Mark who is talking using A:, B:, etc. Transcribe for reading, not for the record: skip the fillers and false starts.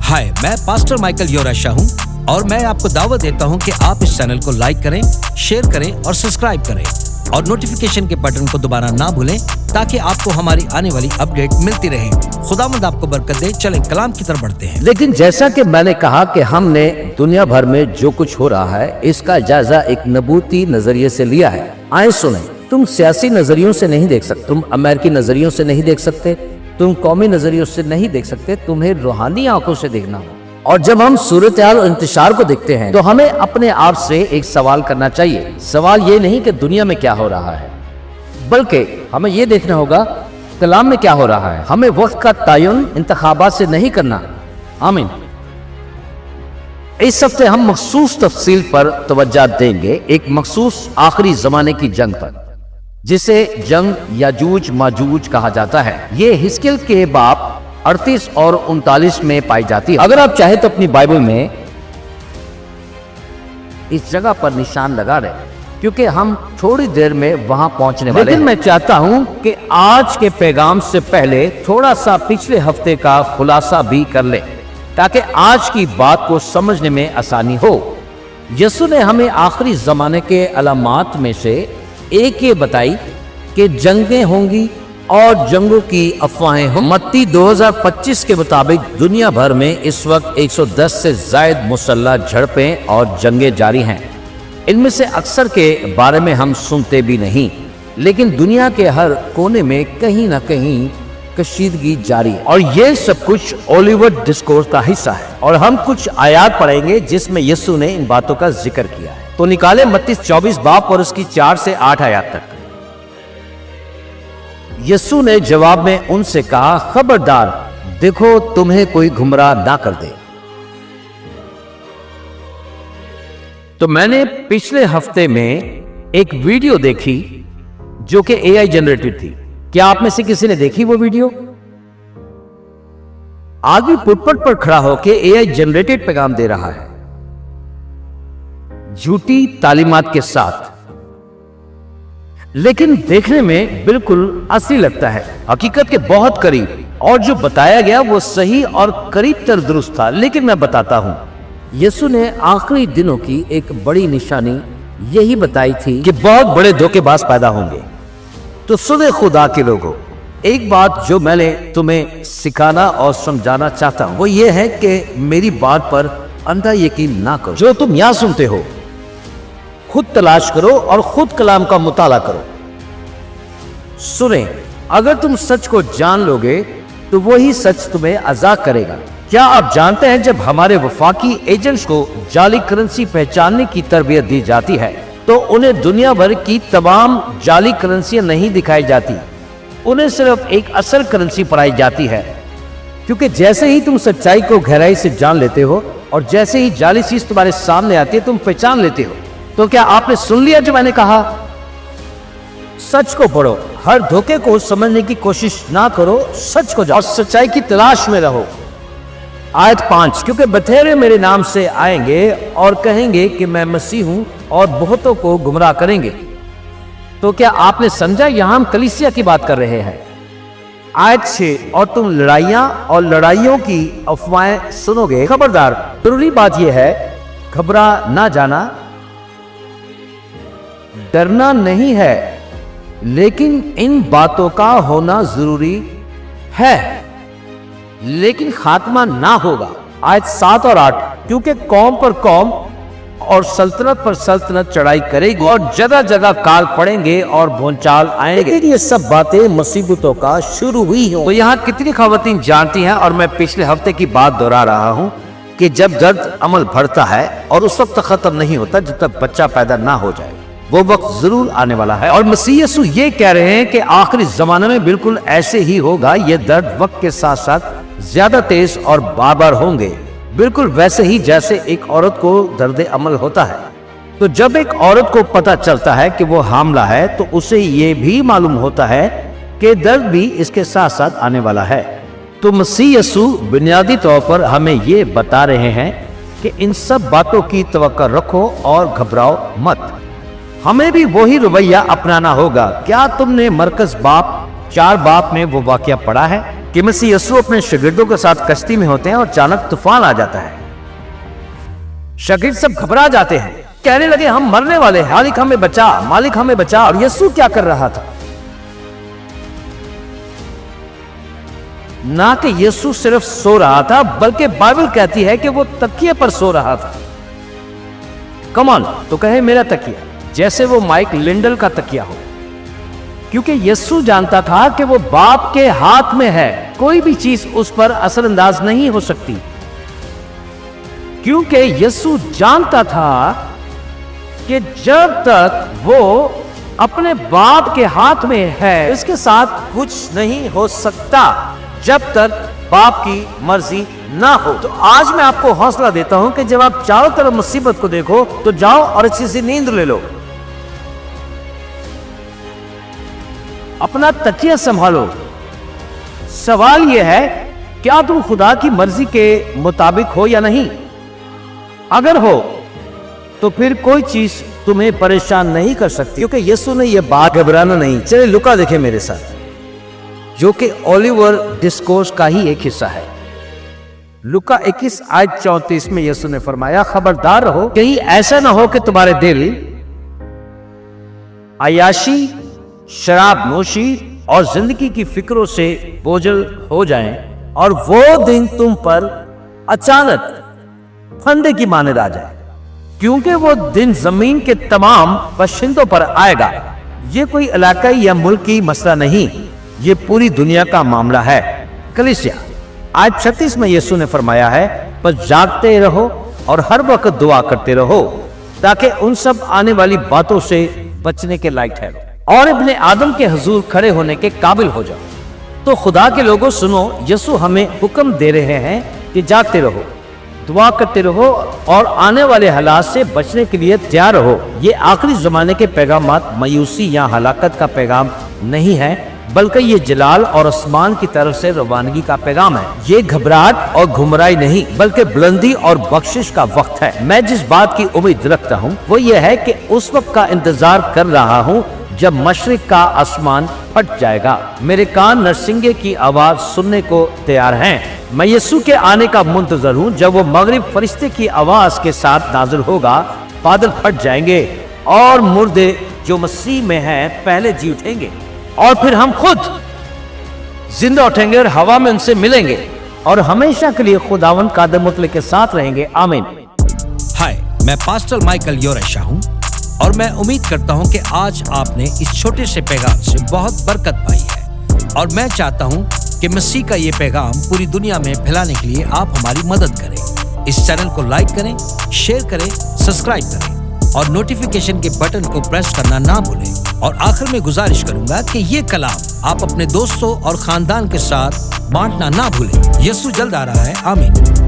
A: हाय, मैं pastor Michael योराशा हूँ और मैं आपको दावत देता हूँ कि आप इस चैनल को लाइक करें, शेयर करें और सब्सक्राइब करें और नोटिफिकेशन के बटन को दोबारा ना भूलें ताकि आपको हमारी आने वाली अपडेट मिलती रहे। खुदावंद आपको बरकत दे। चलें कलाम की तरफ बढ़ते हैं।
B: लेकिन जैसा कि मैंने कहा कि हमने दुनिया भर में जो कुछ हो रहा है इसका जायजा एक नबूती नजरिए से लिया है। आए सुने, तुम सियासी नजरियों से नहीं देख सकते, तुम अमेरिकी नजरियों से नहीं देख सकते, तुम कौमी नजरियों से नहीं देख सकते, तुम्हें रूहानी आंखों से देखना हो। और जब हम सूरत-ए-हाल और इंतशार को देखते हैं तो हमें अपने आप से एक सवाल करना चाहिए। सवाल ये नहीं कि दुनिया में क्या हो रहा है, बल्कि हमें ये देखना होगा कलाम में क्या हो रहा है। हमें वक्त का तयन इंतखाबात से नहीं करना। आमीन। इस हफ्ते हम मखसूस तफसील पर तवज्जो देंगे, एक मखसूस आखिरी जमाने की जंग पर, जिसे जंग याजूज माजूज कहा जाता है। ये हिस्कियल के बाब 38 और 39 में पाई जाती है। अगर आप चाहे तो अपनी बाइबल में इस जगह पर निशान लगा रहे, क्योंकि हम थोड़ी देर में वहां पहुंचने वाले हैं। लेकिन मैं चाहता हूं कि आज के पैगाम से पहले थोड़ा सा पिछले हफ्ते का खुलासा भी कर ले, ताकि आज की बात को समझने में आसानी हो। यीशु ने हमें आखिरी जमाने के अलामात में से एक ये बताई कि जंगें होंगी और जंगों की अफवाहें होंगी। मत्ती 2025 के मुताबिक दुनिया भर में इस वक्त 110 से ज्यादा मुसल्लह झड़पें और जंगें जारी हैं। इनमें से अक्सर के बारे में हम सुनते भी नहीं, लेकिन दुनिया के हर कोने में कहीं ना कहीं कशीदगी जारी है। और ये सब कुछ ओलिवर डिस्कोर्स का हिस्सा है। और हम कुछ आयात पढ़ेंगे जिसमें यीशु ने इन बातों का जिक्र किया है। तो निकाले मत्ती 24 बाब और उसकी 4 से 8 आयत तक। यीशु ने जवाब में उनसे कहा, खबरदार, देखो तुम्हें कोई गुमराह ना कर दे। तो मैंने पिछले हफ्ते में एक वीडियो देखी जो कि एआई जनरेटेड थी। क्या आप में से किसी ने देखी वो वीडियो? आदमी पुटपट पर खड़ा होकर एआई जनरेटेड पैगाम दे रहा है, झूठी तालीमात के साथ, लेकिन देखने में बिल्कुल असली लगता है, हकीकत के बहुत करीब। और जो बताया गया वो सही और करीब तर दुरुस्त था। लेकिन मैं बताता हूं, यीशु ने आखिरी दिनों की एक बड़ी निशानी यही बताई थी कि बहुत बड़े धोखेबाज पैदा होंगे। तो सुने खुदा के लोगों, एक बात जो मैंने तुम्हें सिखाना और समझाना चाहता हूं वो ये है कि मेरी बात पर अंधा यकीन ना करो। जो तुम यहां सुनते हो खुद तलाश करो और खुद कलाम का मुताला करो। सुने, अगर तुम सच को जान लोगे तो वही सच तुम्हें आजाद करेगा। क्या आप जानते हैं, जब हमारे वफाकी एजेंट्स को जाली करेंसी पहचानने की तरबियत दी जाती है तो उन्हें दुनिया भर की तमाम जाली करेंसियां नहीं दिखाई जाती, उन्हें सिर्फ एक असल करेंसी पढ़ाई जाती है। क्योंकि जैसे ही तुम सच्चाई को गहराई से जान लेते हो और जैसे ही जाली चीज तुम्हारे सामने आती है तुम पहचान लेते हो। तो क्या आपने सुन लिया जो मैंने कहा? सच को पढ़ो, हर धोखे को समझने की कोशिश ना करो, सच को जाओ और सच्चाई की तलाश में रहो। आयत 5, क्योंकि बथेरे मेरे नाम से आएंगे और कहेंगे कि मैं मसीह हूं और बहुतों को गुमराह करेंगे। तो क्या आपने समझा, यहां हम कलीसिया की बात कर रहे हैं। आयत 6, और तुम लड़ाइयां और लड़ाइयों की अफवाहें सुनोगे। खबरदार, जरूरी बात यह है, घबरा ना जाना, डरना नहीं है, लेकिन इन बातों का होना जरूरी है, लेकिन खात्मा ना होगा। आयत 7 और 8, क्योंकि कौम पर कौम और सल्तनत पर सल्तनत चढ़ाई करेगी और जगह जगह काल पड़ेंगे और भूचाल आएंगे। ये सब बातें मुसीबतों का शुरू हुई हो। तो यहाँ कितनी खवातीन जानती हैं, और मैं पिछले हफ्ते की बात दोहरा रहा हूँ कि जब दर्द अमल भरता है और उस वक्त खत्म नहीं होता जब तक बच्चा पैदा ना हो जाए, वो वक्त जरूर आने वाला है। और मसीह यीशु ये कह रहे हैं कि आखिरी जमाने में बिल्कुल ऐसे ही होगा। ये दर्द वक्त के साथ साथ ज्यादा तेज और बार बार होंगे, बिल्कुल वैसे ही जैसे एक औरत को दर्द अमल होता है। तो जब एक औरत को पता चलता है कि वो हामला है तो उसे ये भी मालूम होता है कि दर्द भी इसके साथ साथ आने वाला है। तो मसीह यीशु बुनियादी तौर पर हमें ये बता रहे हैं कि इन सब बातों की तवक्को रखो और घबराओ मत। हमें भी वही रवैया अपनाना होगा। क्या तुमने मरकज बाप 4 बाप में वो वाकया पढ़ा है کہ مسیح یسوع اپنے شاگردوں کے ساتھ کشتی میں ہوتے ہیں اور اچانک طوفان آ جاتا ہے۔ شاگرد سب گھبرا جاتے ہیں، کہنے لگے ہم مرنے والے ہیں، مالک ہمیں بچا، مالک ہمیں بچا۔ اور یسوع کیا کر رہا تھا؟ نہ کہ یسوع صرف سو رہا تھا، بلکہ بائبل کہتی ہے کہ وہ تکیے پر سو رہا تھا۔ کمان تو کہے میرا تکیہ، جیسے وہ مائک لنڈل کا تکیہ ہو، کیونکہ یسوع جانتا تھا کہ وہ باپ کے ہاتھ میں ہے، کوئی بھی چیز اس پر اثر انداز نہیں ہو سکتی، کیونکہ یسوع جانتا تھا کہ جب تک وہ اپنے باپ کے ہاتھ میں ہے اس کے ساتھ کچھ نہیں ہو سکتا جب تک باپ کی مرضی نہ ہو۔ تو آج میں آپ کو حوصلہ دیتا ہوں کہ جب آپ چاروں طرف مصیبت کو دیکھو تو جاؤ اور اچھی سی نیند لے لو، اپنا تکیہ سنبھالو۔ سوال یہ ہے کیا تم خدا کی مرضی کے مطابق ہو یا نہیں؟ اگر ہو تو پھر کوئی چیز تمہیں پریشان نہیں کر سکتی، کیونکہ یسوع نے یہ بات گھبرانا نہیں۔ چلے لوکا دیکھیں میرے ساتھ، جو کہ اولیور ڈسکورس کا ہی ایک حصہ ہے۔ لوکا 21 آیت 34 میں یسوع نے فرمایا خبردار رہو، کہیں ایسا نہ ہو کہ تمہارے دل عیاشی، شراب نوشی اور زندگی کی فکروں سے بوجھل ہو جائیں اور وہ دن تم پر اچانک پھندے کی مانند آ جائے، کیونکہ وہ دن زمین کے تمام باشندوں پر آئے گا۔ یہ کوئی علاقائی یا ملکی مسئلہ نہیں، یہ پوری دنیا کا معاملہ ہے۔ کلیسیا آیت 36 میں یسوع نے فرمایا ہے بس جاگتے رہو اور ہر وقت دعا کرتے رہو تاکہ ان سب آنے والی باتوں سے بچنے کے لائق ٹھہرو اور ابن آدم کے حضور کھڑے ہونے کے قابل ہو جاؤ۔ تو خدا کے لوگوں سنو، یسوع ہمیں حکم دے رہے ہیں کہ جاگتے رہو، دعا کرتے رہو اور آنے والے حالات سے بچنے کے لیے تیار رہو۔ یہ آخری زمانے کے پیغامات مایوسی یا ہلاکت کا پیغام نہیں ہے، بلکہ یہ جلال اور آسمان کی طرف سے روانگی کا پیغام ہے۔ یہ گھبراہٹ اور گمراہی نہیں، بلکہ بلندی اور بخشش کا وقت ہے۔ میں جس بات کی امید رکھتا ہوں وہ یہ ہے کہ اس وقت کا انتظار کر رہا ہوں جب مشرق کا آسمان پھٹ جائے گا۔ میرے کان نرسنگے کی آواز سننے کو تیار ہیں۔ میں یسوع کے آنے کا منتظر ہوں۔ جب وہ مغرب فرشتے کی آواز کے ساتھ نازل ہوگا، بادل پھٹ جائیں گے اور مردے جو مسیح میں ہیں پہلے جی اٹھیں گے، اور پھر ہم خود زندہ اٹھیں گے اور ہوا میں ان سے ملیں گے اور ہمیشہ کے لیے خداوند قادر مطلق کے ساتھ رہیں گے۔ آمین۔
A: ہائے، میں پاسٹر مائیکل یورشا ہوں اور میں امید کرتا ہوں کہ آج آپ نے اس چھوٹے سے پیغام سے بہت برکت پائی ہے، اور میں چاہتا ہوں کہ مسیح کا یہ پیغام پوری دنیا میں پھیلانے کے لیے آپ ہماری مدد کریں۔ اس چینل کو لائک کریں، شیئر کریں، سبسکرائب کریں اور نوٹیفیکیشن کے بٹن کو پریس کرنا نہ بھولیں۔ اور آخر میں گزارش کروں گا کہ یہ کلام آپ اپنے دوستوں اور خاندان کے ساتھ بانٹنا نہ بھولیں۔ یسوع جلد آ رہا ہے۔ آمین۔